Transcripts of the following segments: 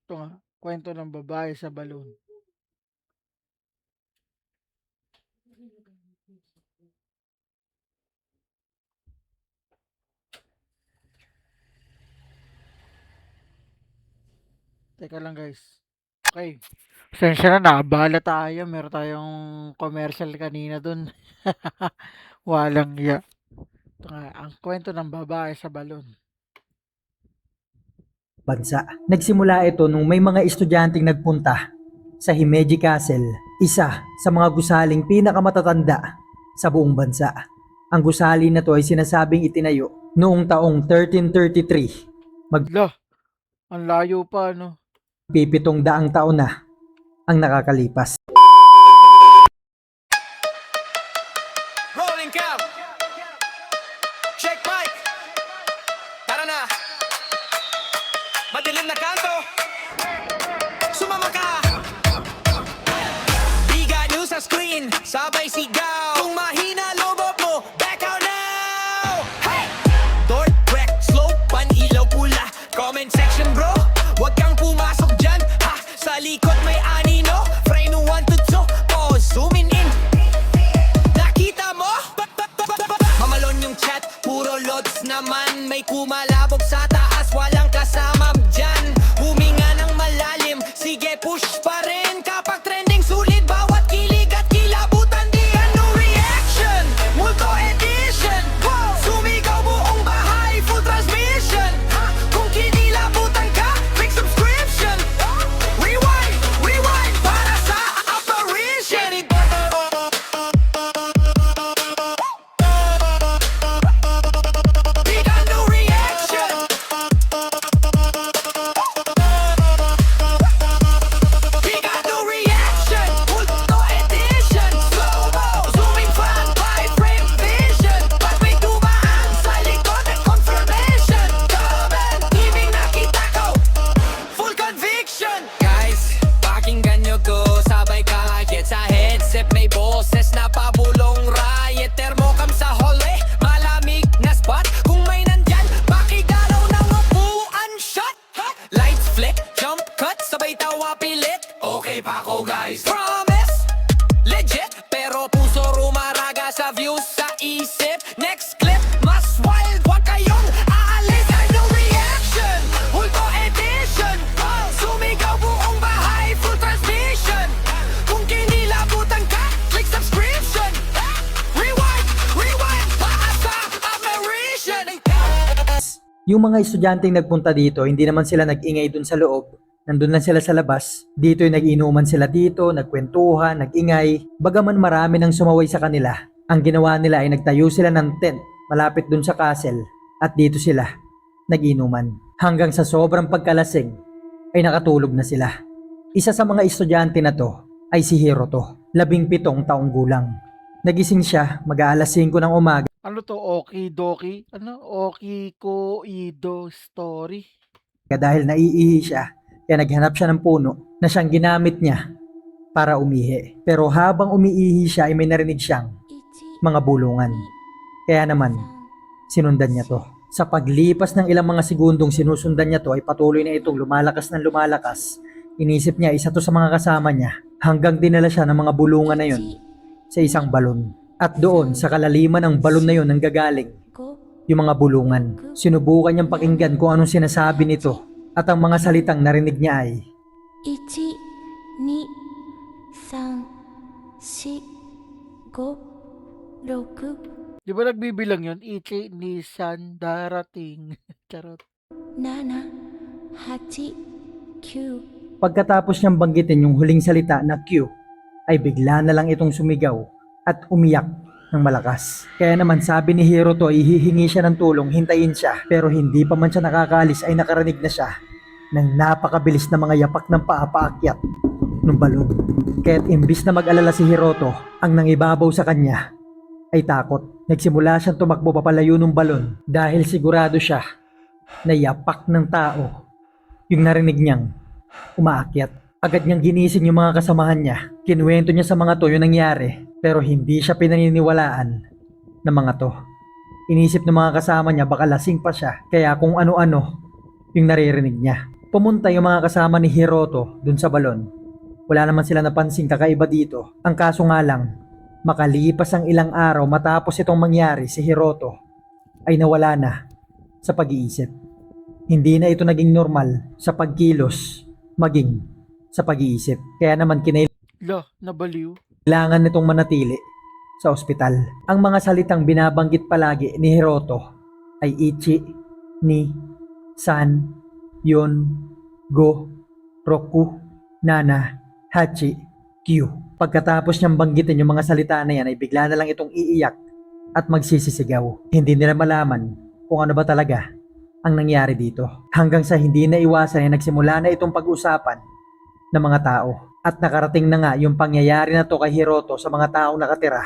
Ito nga, kwento ng babae sa balon. Teka lang guys. Okay. Pasensya na, nakabala tayo. Meron tayong commercial kanina dun. Walang ya. Ito nga, ang kwento ng babae sa balon. Bansa. Nagsimula ito nung may mga estudyanteng nagpunta sa Himeji Castle, isa sa mga gusaling pinakamatatanda sa buong bansa. Ang gusali na to ay sinasabing itinayo noong taong 1333. Lah, ang layo pa, no? Magpipitong daang taon na ang nakakalipas. Rolling cam. Check mic. Tara na. Madilim na kanto. Sumama ka. Biga news sa screen. Sabay sigaw. Kung mahina lobot mo, back out now. Hey! Door, wreck, slow, pan-ilaw pula. Comment section bro. Huwag kang pumasok dyan. Ha! Sa likod may anino. Frame 1 to 2. Pause, zooming in. Nakita mo? Mamalon yung chat, puro lods naman. May kumalabog sa taas, walang kasama dyan. Huminga ng malalim, sige push pa rin. Kapag trending sulit, bawat kilig at kilabutan. Di ano reaction, multo edition. Sumigaw buong bahay, full transmission. Kung kinilabutan ka, click subscription. Rewind, rewind, para sa apparition. Big ano reaction. Big ano reaction. Multo edition. Slow-mo, zooming fan by frame vision. Pag may dumaan sa likod ng confirmation. Comment, giving nakita ko. Full conviction. Guys, pakinggan nyo ko. Sabay kahit sa headset may boses na pabulong riot. Thermocam sa hallway, malamig na spot. Kung may nandyan, pakigalaw ng upuan shot. Lights flick, jump cut, sabay tawa pilit. Okay pa ako guys. Promise, legit. Pero puso rumaraga sa views sa isip. Next clip, mas wild. Huwag kayong aalis. Ano reaction? Hulto edition. Sumigaw buong bahay, full transmission. Kung kinilabutan ka, click subscription. Rewind, rewind, para sa apparition. Yung mga estudyanteng nagpunta dito, hindi naman sila nag-ingay dun sa loob. Nandun lang sila sa labas. Dito ay nag-inuman sila dito, nagkwentuhan, nag-ingay. Bagaman marami nang sumaway sa kanila. Ang ginawa nila ay nagtayo sila ng tent malapit dun sa castle. At dito sila nag-inuman. Hanggang sa sobrang pagkalasing ay nakatulog na sila. Isa sa mga estudyante na to ay si Hiroto, 17 taong gulang. Nagising siya mag-aalas 5 ng umaga. Ano to? Okidoki? Ano? Okiko Ido story? Dahil naiihi siya, kaya naghanap siya ng puno na siyang ginamit niya para umihi. Pero habang umiihi siya ay may narinig siyang mga bulungan. Kaya naman, sinundan niya to. Sa paglipas ng ilang mga segundong sinusundan niya to ay patuloy na itong lumalakas ng lumalakas. Inisip niya isa to sa mga kasama niya hanggang dinala siya ng mga bulungan na yun sa isang balon. At doon sa kalaliman ng balon na yun nanggagaling yung mga bulungan. Sinubukan niyang pakinggan kung anong sinasabi nito at ang mga salitang narinig niya ay 1、2、3、4、5、6、Di ba nagbibilang yun? Ichi, Nissan, darating. Charot. 7、8、9。 pagkatapos niyang banggitin yung huling salita na Q ay bigla na lang itong sumigaw at umiyak ng malakas. Kaya naman sabi ni Hiroto ay hihingi siya ng tulong, hintayin siya. Pero hindi pa man siya nakakaalis ay nakarinig na siya ng napakabilis na mga yapak ng paa paakyat ng balon. Kaya't imbis na mag-alala si Hiroto, ang nangibabaw sa kanya ay takot. Nagsimula siyang tumakbo papalayo ng balon dahil sigurado siya na yapak ng tao yung narinig niyang umaakyat. Agad niyang ginising yung mga kasamahan niya. Kinuwento niya sa mga to yung nangyari, pero hindi siya pinaniniwalaan ng mga to. Inisip ng mga kasama niya baka lasing pa siya, kaya kung ano-ano yung naririnig niya. Pumunta yung mga kasama ni Hiroto dun sa balon. Wala naman sila napansing kakaiba dito. Ang kaso nga lang, makalipas ang ilang araw matapos itong mangyari, si Hiroto ay nawala na sa pag-iisip. Hindi na ito naging normal sa pagkilos, maging sa pag-iisip. Kaya naman Nabaliw. kailangan nitong manatili sa ospital. Ang mga salitang binabanggit palagi ni Hiroto ay Ichi, Ni, San, Yon, Go, Roku, Nana, Hachi, Kyu. Pagkatapos niyang banggitin yung mga salita na yan ay bigla na lang itong iiyak at magsisisigaw. Hindi nila malaman kung ano ba talaga ang nangyari dito. Hanggang sa hindi na iwasan ay nagsimula na itong pag-usapan ng mga tao. At nakarating na nga yung pangyayari na to kay Hiroto sa mga taong nakatira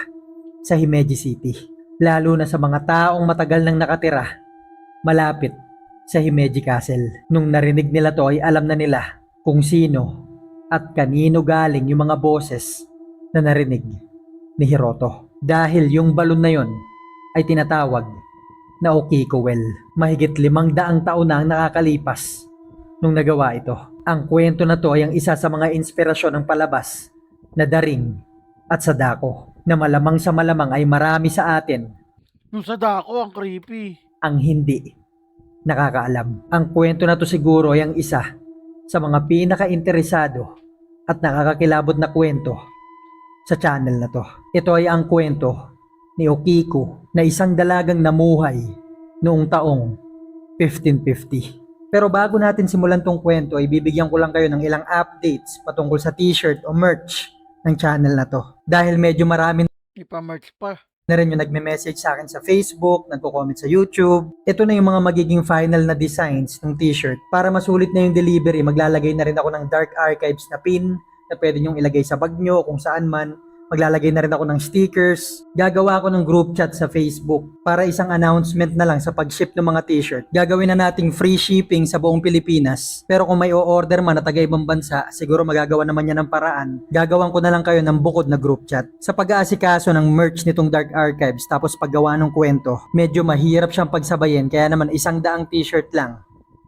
sa Himeji City. Lalo na sa mga taong matagal nang nakatira malapit sa Himeji Castle. Nung narinig nila to ay alam na nila kung sino at kanino galing yung mga boses na narinig ni Hiroto. Dahil yung balon na yon ay tinatawag na Okiko Well. Mahigit 500 taon na ang nakakalipas nung nagawa ito. Ang kwento na to ay ang isa sa mga inspirasyon ng palabas na Daring at Sadako na malamang sa malamang ay marami sa atin Yung Sadako, ang creepy. ang hindi nakakaalam. Ang kwento na to siguro ay ang isa sa mga pinaka-interesado at nakakakilabot na kwento sa channel na to. Ito ay ang kwento ni Okiko na isang dalagang namuhay noong taong 1550. Pero bago natin simulan tong kwento ay bibigyan ko lang kayo ng ilang updates patungkol sa t-shirt o merch ng channel na to. Dahil medyo marami Ipa-merch pa. na rin yung nagme-message sa akin sa Facebook, nagko-comment sa YouTube. Ito na yung mga magiging final na designs ng t-shirt. Para masulit na yung delivery, maglalagay na rin ako ng Dark Archives na pin na pwede nyong ilagay sa bag nyo kung saan man. Maglalagay na rin ako ng stickers. Gagawa ako ng group chat sa Facebook para isang announcement na lang sa pag-ship ng mga t-shirt. Gagawin na nating free shipping sa buong Pilipinas. Pero kung may o-order man na taga ibang bansa, siguro magagawa naman yan ng paraan. Gagawan ko na lang kayo ng bukod na group chat. Sa pag-aasikaso ng merch nitong Dark Archives tapos paggawa ng kwento, medyo mahirap siyang pagsabayin kaya naman 100 t-shirt lang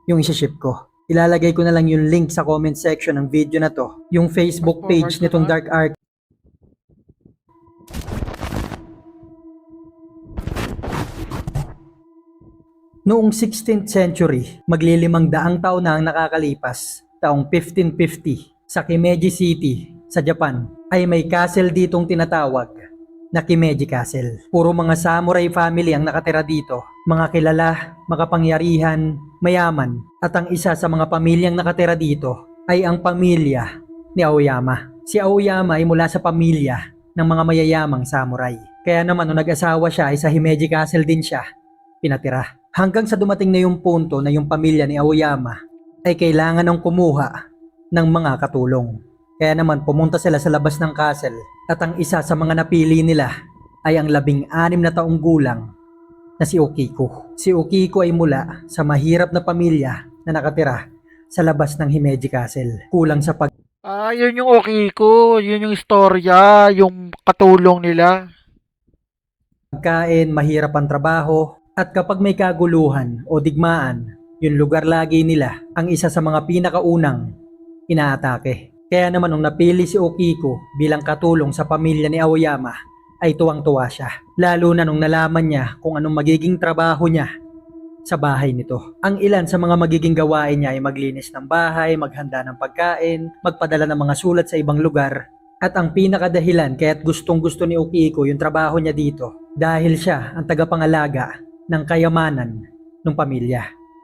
yung isi-ship ko. Ilalagay ko na lang yung link sa comment section ng video na to. Yung Facebook page nitong Dark Archives. Noong 16th century, maglilimang daang taon na ang nakakalipas, taong 1550, sa Kimeji City, sa Japan, ay may castle ditong tinatawag na Kimeji Castle. Puro mga samurai family ang nakatira dito. Mga kilala, makapangyarihan, mayaman, at ang isa sa mga pamilyang nakatira dito ay ang pamilya ni Aoyama. Si Aoyama ay mula sa pamilya ng mga mayayamang samurai. Kaya naman nung nag-asawa siya ay sa Himeji Castle din siya pinatira. Hanggang sa dumating na yung punto na yung pamilya ni Aoyama ay kailangan ng kumuha ng mga katulong. Kaya naman pumunta sila sa labas ng castle at ang isa sa mga napili nila ay ang 16 na taong gulang na si Okiko. Si Okiko ay mula sa mahirap na pamilya na nakatira sa labas ng Himeji Castle. Kulang sa Yun yung Okiko. Yun yung istorya, yung katulong nila. pagkain, mahirap ang trabaho, at kapag may kaguluhan o digmaan, yung lugar lagi nila ang isa sa mga pinakaunang inaatake. Kaya naman nung napili si Okiko bilang katulong sa pamilya ni Aoyama, ay tuwang-tuwa siya. Lalo na nung nalaman niya kung anong magiging trabaho niya sa bahay nito. Ang ilan sa mga magiging gawain niya ay maglinis ng bahay, maghanda ng pagkain, magpadala ng mga sulat sa ibang lugar. At ang pinakadahilan kaya't gustong-gusto ni Okiko yung trabaho niya dito dahil siya ang tagapangalaga ng kayamanan ng pamilya.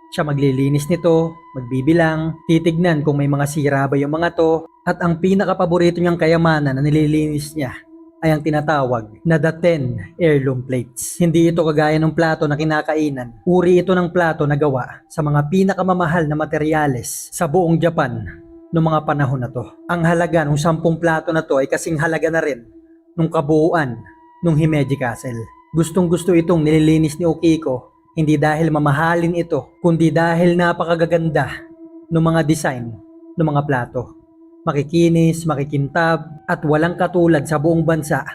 Siya maglilinis nito, magbibilang, titignan kung may mga sira ba yung mga to, at ang pinakapaborito niyang kayamanan na nililinis niya ay ang tinatawag na the 10 heirloom plates. Hindi ito kagaya ng plato na kinakainan. Uri ito ng plato na gawa sa mga pinakamamahal na materyales sa buong Japan noong mga panahon na to. Ang halaga ng 10 plato na to ay kasing halaga na rin nung kabuuan ng Himeji Castle. Gustong-gusto itong nililinis ni Okiko, hindi dahil mamahalin ito, kundi dahil napakagaganda ng mga design ng mga plato. Makikinis, makikintab, at walang katulad sa buong bansa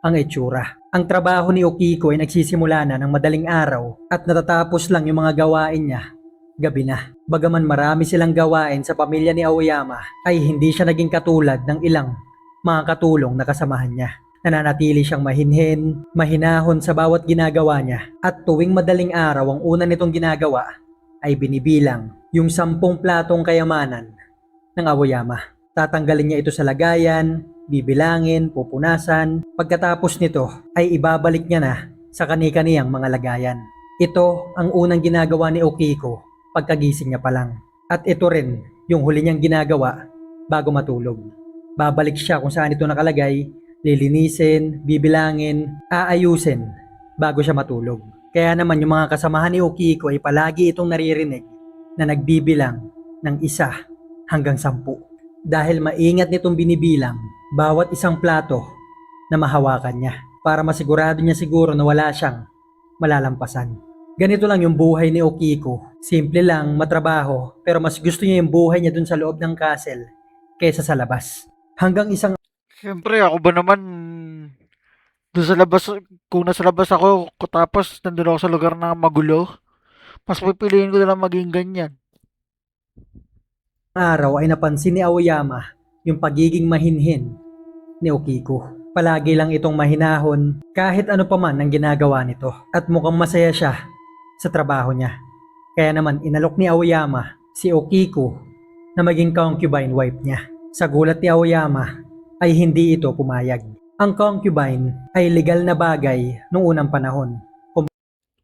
ang itsura. Ang trabaho ni Okiko ay nagsisimula na ng madaling araw at natatapos lang yung mga gawain niya Gabi na. Bagaman marami silang gawain sa pamilya ni Aoyama, ay hindi siya naging katulad ng ilang mga katulong na kasamahan niya. Nananatili siyang mahinhin, mahinahon sa bawat ginagawa niya. At tuwing madaling araw ang una nitong ginagawa ay binibilang yung 10 platong kayamanan ng Aoyama. Tatanggalin niya ito sa lagayan, bibilangin, pupunasan. Pagkatapos nito ay ibabalik niya na sa kani-kaniyang mga lagayan. Ito ang unang ginagawa ni Okiko pagkagising niya pa lang. At ito rin yung huli niyang ginagawa bago matulog. Babalik siya kung saan ito nakalagay, lilinisin, bibilangin, aayusin bago siya matulog. Kaya naman yung mga kasamahan ni Okiko ay palagi itong naririnig na nagbibilang ng 1 hanggang 10. Dahil maingat nitong binibilang bawat isang plato na mahawakan niya para masigurado niya siguro na wala siyang malalampasan. Ganito lang yung buhay ni Okiko. Simple lang, matrabaho, pero mas gusto niya yung buhay niya dun sa loob ng castle kaysa sa labas. Hanggang isang Siyempre, ako ba naman, doon sa labas, kung nasa labas ako, tapos nandun ako sa lugar na magulo, mas pipiliin ko na lang maging ganyan. araw ay napansin ni Aoyama yung pagiging mahinhin ni Okiko. Palagi lang itong mahinahon kahit ano pa man ang ginagawa nito at mukhang masaya siya sa trabaho niya. Kaya naman inalok ni Aoyama si Okiko na maging concubine wife niya. Sa gulat ni Aoyama ay hindi ito pumayag. Ang concubine ay legal na bagay noong unang panahon.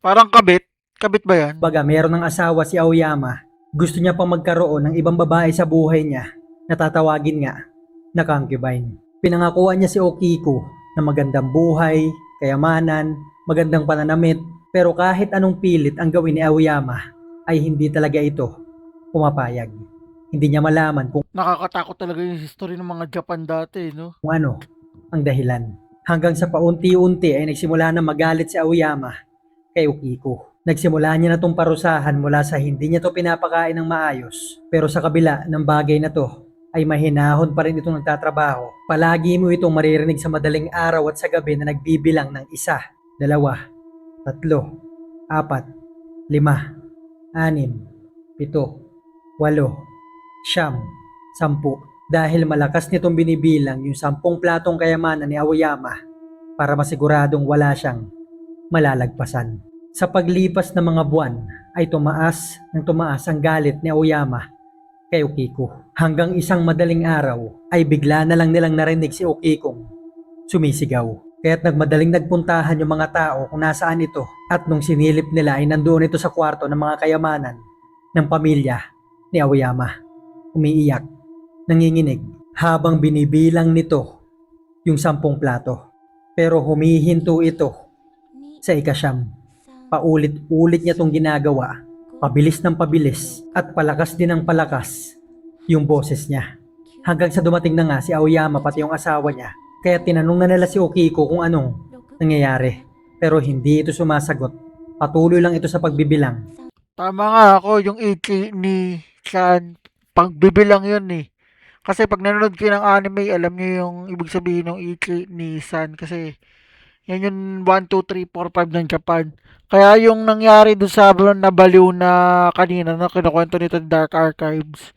Parang kabit. Kabit ba yan? Baga meron ng asawa si Aoyama, gusto niya pang magkaroon ng ibang babae sa buhay niya na tatawagin nga na concubine. Pinangakuan niya si Okiko na magandang buhay, kayamanan, magandang pananamit, pero kahit anong pilit ang gawin ni Aoyama ay hindi talaga ito pumapayag. Hindi niya malaman kung Nakakatakot talaga yung history ng mga Japan dati, no? ano ang dahilan. Hanggang sa paunti-unti ay nagsimula na magalit si Aoyama kay Okiko. Nagsimula niya na itong parusahan mula sa hindi niya to pinapakain ng maayos. Pero sa kabila ng bagay na to, ay mahinahon pa rin itong nagtatrabaho. Palagi mo itong maririnig sa madaling araw at sa gabi na nagbibilang ng 1, 2, 3, 4, 5, 6, 7, 8, 9, 10. Dahil malakas nitong binibilang yung 10 platong kayamanan ni Aoyama para masiguradong wala siyang malalagpasan. Sa paglipas ng mga buwan ay tumaas ang galit ni Aoyama kay Okiko. Hanggang isang madaling araw ay bigla na lang nilang narinig si Okiko sumisigaw. Kaya't nagmadaling nagpuntahan yung mga tao kung nasaan ito at nung sinilip nila ay nandoon ito sa kwarto ng mga kayamanan ng pamilya ni Aoyama. Umiiyak, nanginginig habang binibilang nito yung 10 plato. Pero humihinto ito sa 9. Paulit-ulit niya itong ginagawa, pabilis ng pabilis at palakas din ng palakas yung boses niya. Hanggang sa dumating na nga si Aoyama pati yung asawa niya. Kaya tinanong na nila si Okiko kung anong nangyayari. Pero hindi ito sumasagot. Patuloy lang ito sa pagbibilang. Tama nga ako, yung ichi ni San, pagbibilang yun eh. Kasi pag nanonood kayo ng anime, alam niyo yung ibig sabihin ng ichi ni San. Kasi yan yung 1, 2, 3, 4, 5 ng Japan. Kaya yung nangyari doon sa nabaliw na kanina na kinukwento nito ng Dark Archives,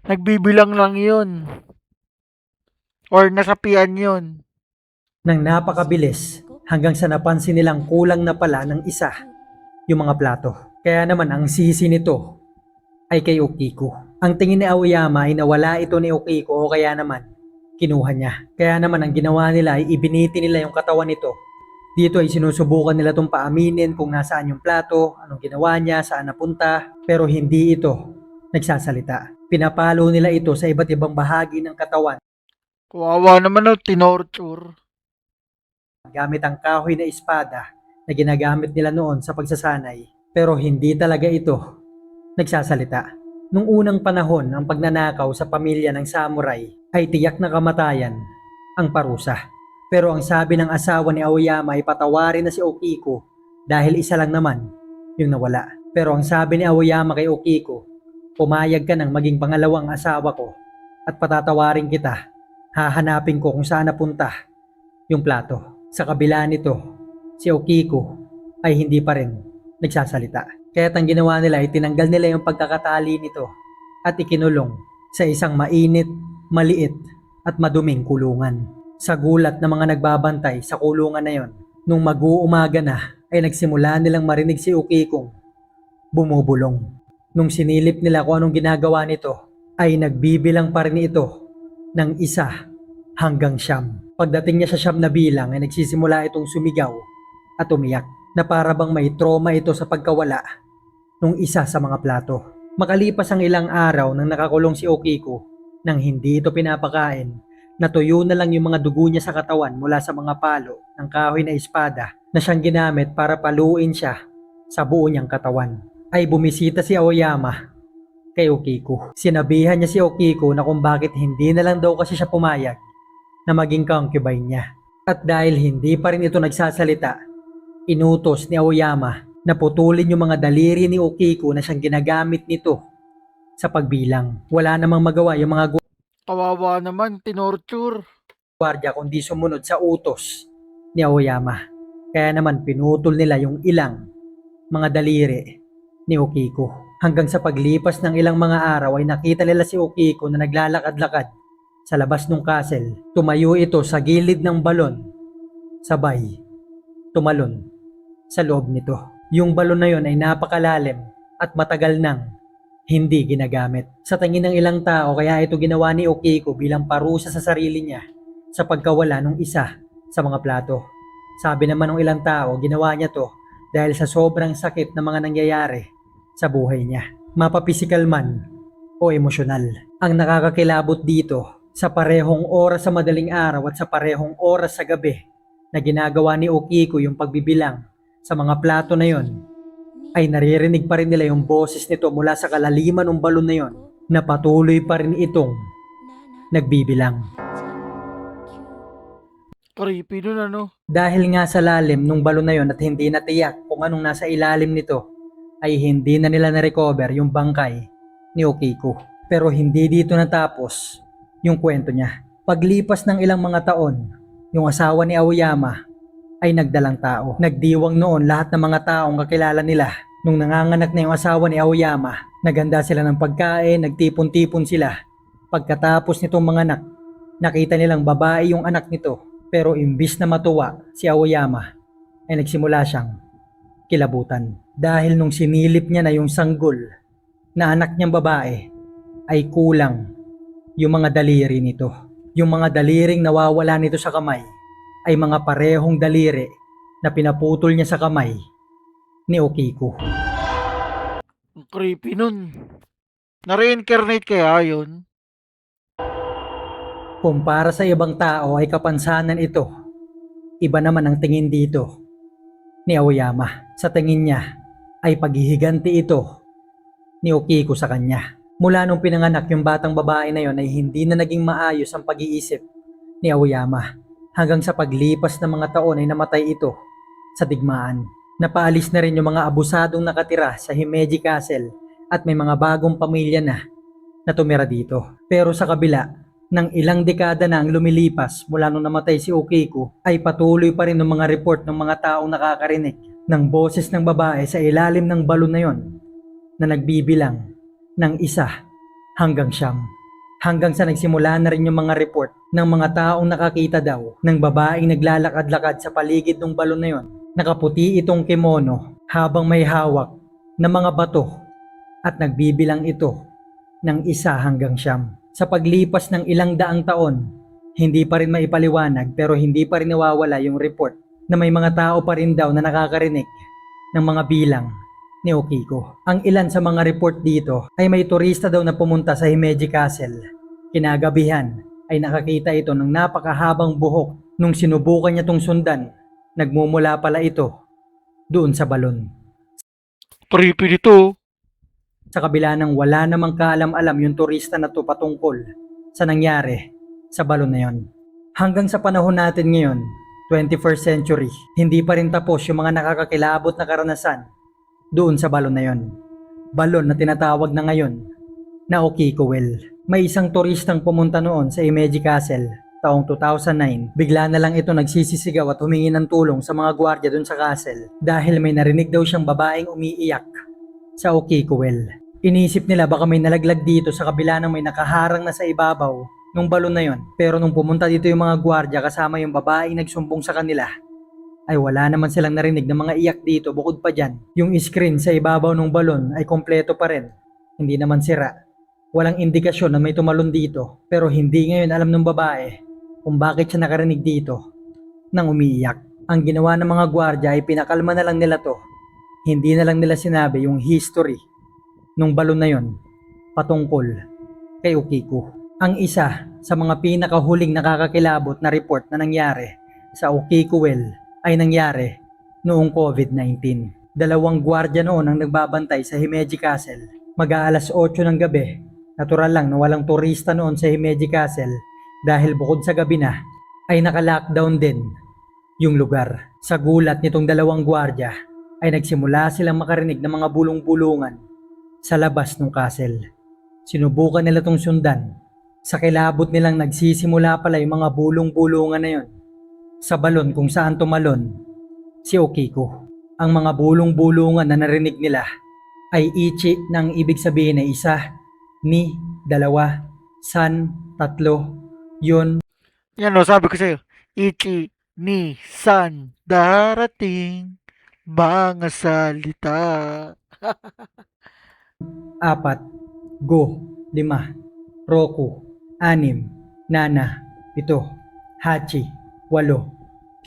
nagbibilang lang yun. Or nasapian yun. Nang napakabilis hanggang sa napansin nilang kulang na pala ng 1 yung mga plato. Kaya naman ang sisi nito ay kay Okiko. Ang tingin ni Aoyama ay nawala ito ni Okiko o kaya naman kinuha niya. Kaya naman ang ginawa nila ay ibiniti nila yung katawan nito. Dito ay sinusubukan nila itong paaminin kung nasaan yung plato, anong ginawa niya, saan napunta, pero hindi ito nagsasalita. Pinapalo nila ito sa iba't ibang bahagi ng katawan Kawawa naman no, tinorture. gamit ang kahoy na espada na ginagamit nila noon sa pagsasanay. Pero hindi talaga ito nagsasalita. Nung unang panahon, ang pagnanakaw sa pamilya ng samurai ay tiyak na kamatayan ang parusa. Pero ang sabi ng asawa ni Aoyama ay patawarin na si Okiko dahil isa lang naman yung nawala. Pero ang sabi ni Aoyama kay Okiko, pumayag ka nang maging pangalawang asawa ko at patatawarin kita. Hahanapin ko kung saan napunta yung plato. Sa kabila nito, si Okiko ay hindi pa rin nagsasalita. Kaya't ang ginawa nila ay tinanggal nila yung pagkakatali nito at ikinulong sa isang mainit, maliit at maduming kulungan. Sa gulat ng mga nagbabantay sa kulungan na yon, nung mag-uumaga na ay nagsimula nilang marinig si Ukikong bumubulong. Nung sinilip nila kung anong ginagawa nito, ay nagbibilang pa rin ito ng 1 hanggang 9. Pagdating niya sa 9 na bilang ay nagsisimula itong sumigaw at umiyak na para bang may trauma ito sa pagkawala nung isa sa mga plato. Makalipas ang ilang araw nang nakakulong si Okiko, nang hindi ito pinapakain, natuyo na lang yung mga dugo niya sa katawan mula sa mga palo ng kahoy na espada na siyang ginamit para paluin siya sa buo niyang katawan. Ay bumisita si Aoyama kay Okiko. Sinabihan niya si Okiko na kung bakit hindi na lang daw kasi siya pumayag na maging concubine niya. At dahil hindi pa rin ito nagsasalita, inutos ni Aoyama na putulin yung mga daliri ni Okiko na siyang ginagamit nito sa pagbilang. Wala namang magawa yung mga Kawawa naman, tinorture. gwardiya kundi sumunod sa utos ni Aoyama. Kaya naman pinutol nila yung ilang mga daliri ni Okiko. Hanggang sa paglipas ng ilang mga araw ay nakita nila si Okiko na naglalakad-lakad sa labas ng castle. Tumayo ito sa gilid ng balon. Sabay, tumalon sa loob nito. Yung balon na yon ay napakalalim at matagal nang hindi ginagamit. Sa tingin ng ilang tao, kaya ito ginawa ni Okiko bilang parusa sa sarili niya sa pagkawala ng isa sa mga plato. Sabi naman ng ilang tao, ginawa niya to dahil sa sobrang sakit na mga nangyayari sa buhay niya. Mapapisikal man o emosyonal. Ang nakakakilabot dito, sa parehong oras sa madaling araw at sa parehong oras sa gabi na ginagawa ni Okiko yung pagbibilang sa mga plato na yon, ay naririnig pa rin nila yung boses nito mula sa kalaliman ng balon na yon na patuloy pa rin itong nagbibilang. Creepy nun ano. Dahil nga sa lalim ng balon na yon at hindi natiyak kung anong nasa ilalim nito, ay hindi na nila na-recover yung bangkay ni Okiko. Pero hindi dito natapos yung kwento niya. Paglipas ng ilang mga taon, yung asawa ni Aoyama ay nagdalang tao. Nagdiwang noon lahat ng mga taong kakilala nila. Nung nanganganak na yung asawa ni Aoyama, naganda sila ng pagkain, nagtipon-tipon sila. Pagkatapos nitong manganak, nakita nilang babae yung anak nito. Pero imbis na matuwa si Aoyama, ay nagsimula siyang kilabutan. Dahil nung sinilip niya na yung sanggol na anak niyang babae, ay kulang yung mga daliri nito. Yung mga daliring nawawala nito sa kamay ay mga parehong daliri na pinaputol niya sa kamay ni Okiko. Ang creepy nun. Na-reincarnate kaya yun? Kumpara sa ibang tao ay kapansanan ito. Iba naman ang tingin dito ni Aoyama. Sa tingin niya ay paghihiganti ito ni Okiko sa kanya. Mula nung pinanganak yung batang babae na yon ay hindi na naging maayos ang pag-iisip ni Aoyama. Hanggang sa paglipas ng mga taon ay namatay ito sa digmaan. Napaalis na rin yung mga abusadong nakatira sa Himeji Castle at may mga bagong pamilya na tumira dito. Pero sa kabila ng ilang dekada na ang lumilipas mula nung namatay si Okiko, ay patuloy pa rin ng mga report ng mga taong nakakarinig ng boses ng babae sa ilalim ng balon na yon na nagbibilang ng 1 hanggang 9. Hanggang sa nagsimula na rin yung mga report ng mga taong nakakita daw ng babaeng naglalakad-lakad sa paligid ng balon na yon. Nakaputi itong kimono habang may hawak na mga bato at nagbibilang ito ng 1 hanggang 9. Sa paglipas ng ilang daang taon, hindi pa rin maipaliwanag pero hindi pa rin nawawala yung report na may mga tao pa rin daw na nakakarinig ng mga bilang ni Okiko. Ang ilan sa mga report dito ay may turista daw na pumunta sa Himeji Castle. Kinagabihan ay nakakita ito ng napakahabang buhok. Nung sinubukan niya tong sundan, nagmumula pala ito doon sa balon. Creepy dito. Sa kabila ng wala namang kaalam-alam yung turista na to patungkol sa nangyari sa balon na yon. Hanggang sa panahon natin ngayon, 21st century, hindi pa rin tapos yung mga nakakakilabot na karanasan doon sa balon na yon. Balon na tinatawag na ngayon na Okiko Well. May isang turistang pumunta noon sa Himeji Castle taong 2009. Bigla na lang ito nagsisisigaw at humingi ng tulong sa mga gwardiya doon sa castle dahil may narinig daw siyang babaeng umiiyak sa Okikuwel. Inisip nila baka may nalaglag dito sa kabila ng may nakaharang na sa ibabaw nung balon na yon. Pero nung pumunta dito yung mga gwardiya kasama yung babaeng nagsumbong sa kanila, ay wala naman silang narinig ng mga iyak dito. Bukod pa dyan, yung screen sa ibabaw ng balon ay kompleto pa rin. Hindi naman sira. Walang indikasyon na may tumalon dito. Pero hindi ngayon alam ng babae kung bakit siya nakarinig dito nang umiiyak. Ang ginawa ng mga gwardiya ay pinakalma na lang nila to. Hindi na lang nila sinabi yung history nung balon na yon patungkol kay Okiku. Ang isa sa mga pinakahuling nakakakilabot na report na nangyari sa Okikuwel ay nangyari noong COVID-19. 2 gwardiya noon ang nagbabantay sa Himeji Castle. Mag-aalas 8 ng gabi. Natural lang na walang turista noon sa Himeji Castle dahil bukod sa gabi na ay naka-lockdown din yung lugar. Sa gulat nitong 2 gwardiya ay nagsimula silang makarinig ng mga bulong-bulungan sa labas ng castle. Sinubukan nila tong sundan. Sa kilabot nilang nagsisimula pala yung mga bulong-bulungan na yon sa balon kung saan tumalon si Okiku. Ang mga bulong-bulungan na narinig nila ay ichi na ang ibig sabihin ay 1, ni, 2, san, 3, yun. Yan o, sabi ko sa'yo. Ichi, ni, san, darating, mga salita. 4, go, 5, roku, 6, nana, 7, hachi, 8, Q,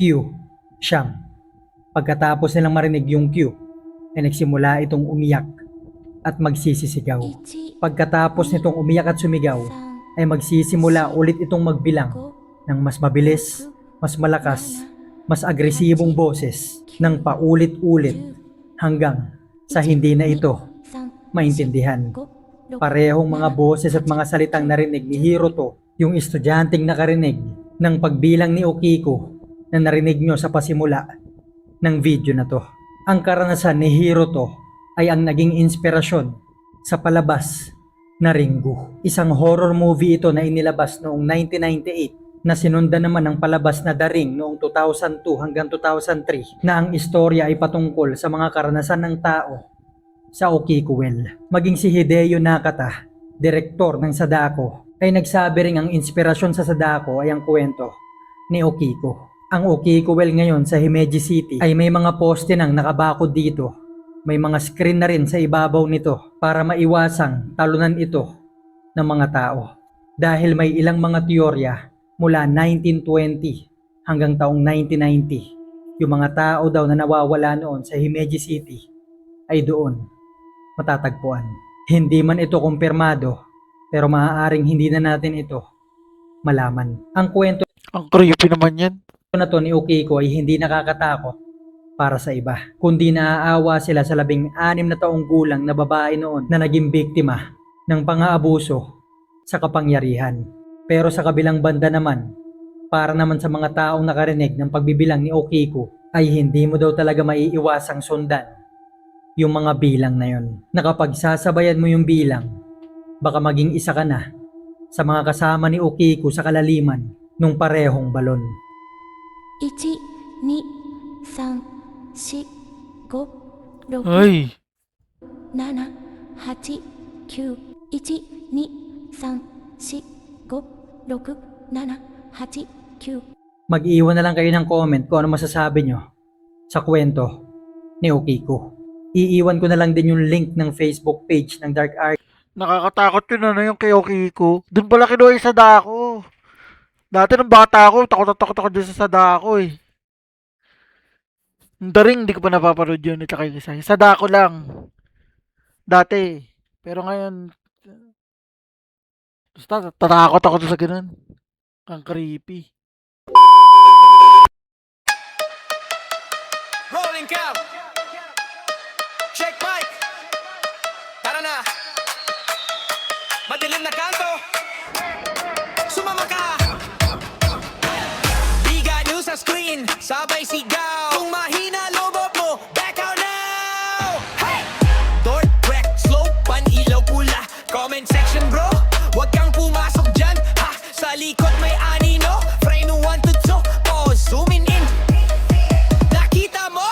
siyam. Pagkatapos nilang marinig yung Q, ay nagsimula itong umiyak at magsisisigaw. 1 Pagkatapos nitong umiyak at sumigaw, ay magsisimula ulit itong magbilang 5 ng mas mabilis, mas malakas, mas agresibong boses ng paulit-ulit hanggang sa hindi na ito maintindihan. Parehong mga boses at mga salitang narinig ni Hiroto, yung estudyanteng nakarinig ng pagbilang ni Okiku na narinig nyo sa pasimula ng video na to. Ang karanasan ni Hiroto ay ang naging inspirasyon sa palabas na Ringu. Isang horror movie ito na inilabas noong 1998 na sinundan naman ng palabas na The Ring noong 2002 hanggang 2003 na ang istorya ay patungkol sa mga karanasan ng tao sa Okikuwel. Maging si Hideo Nakata, direktor ng Sadako, ay nagsabi ring ang inspirasyon sa Sadako ay ang kwento ni Okiku. Ang Okikuwel ngayon sa Himeji City ay may mga poste nang nakabakod dito. May mga screen na rin sa ibabaw nito para maiwasang talunan ito ng mga tao. Dahil may ilang mga teorya mula 1920 hanggang taong 1990, yung mga tao daw na nawawala noon sa Himeji City ay doon matatagpuan. Hindi man ito kumpirmado, pero maaaring hindi na natin ito malaman. Ang kwento Ang creepy naman yan. na to ni Okiku ay hindi nakakatakot para sa iba, kundi naaawa sila sa 16 na taong gulang na babae noon na naging biktima ng pang-aabuso sa kapangyarihan. Pero sa kabilang banda naman, para naman sa mga taong nakarinig ng pagbibilang ni Okiku, ay hindi mo daw talaga maiiwasang sundan yung mga bilang na yon. Na kapag sasabayan mo yung bilang, baka maging isa ka na sa mga kasama ni Okiku sa kalaliman nung parehong balon. 1 2 3 4 5 6 Ay, 7 8 9 1 2 3 4 5 6 7 8 9 Mag-iwan na lang kayo ng comment kung ano masasabi nyo sa kwento ni Okiku. Iiwan ko na lang din yung link ng Facebook page ng Dark Art. nakakatakot yun ano yung kay Okiko. Doon pala kinuha yung Sadako. Dati nung bata ako, takot ako dyan sa Sadako eh. Yung The Ring, hindi ko pa napapanood yun. Ito kayo isa. Sadako lang. Dati. Pero ngayon, basta tatakot ako sa ganun. Ang creepy. Rolling cam. Check mic. Tara na. Madilim na kanto. Sumama ka. Biga news sa screen. Sabay sigaw. Kung mahina lobot mo, back out now. Hey! Dork, wreck, slow, pan-ilaw pula. Comment section bro. Huwag kang pumasok dyan. Ha! Sa likod may anino. Frame 1 to 2. Pause, zooming in. Nakita mo?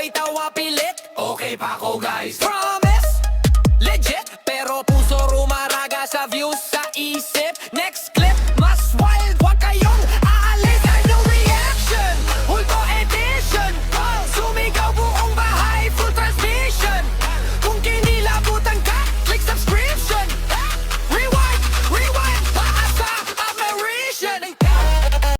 sabay tawa pilit. Okay pa ako guys, promise legit, pero puso rumaraga sa views sa isip.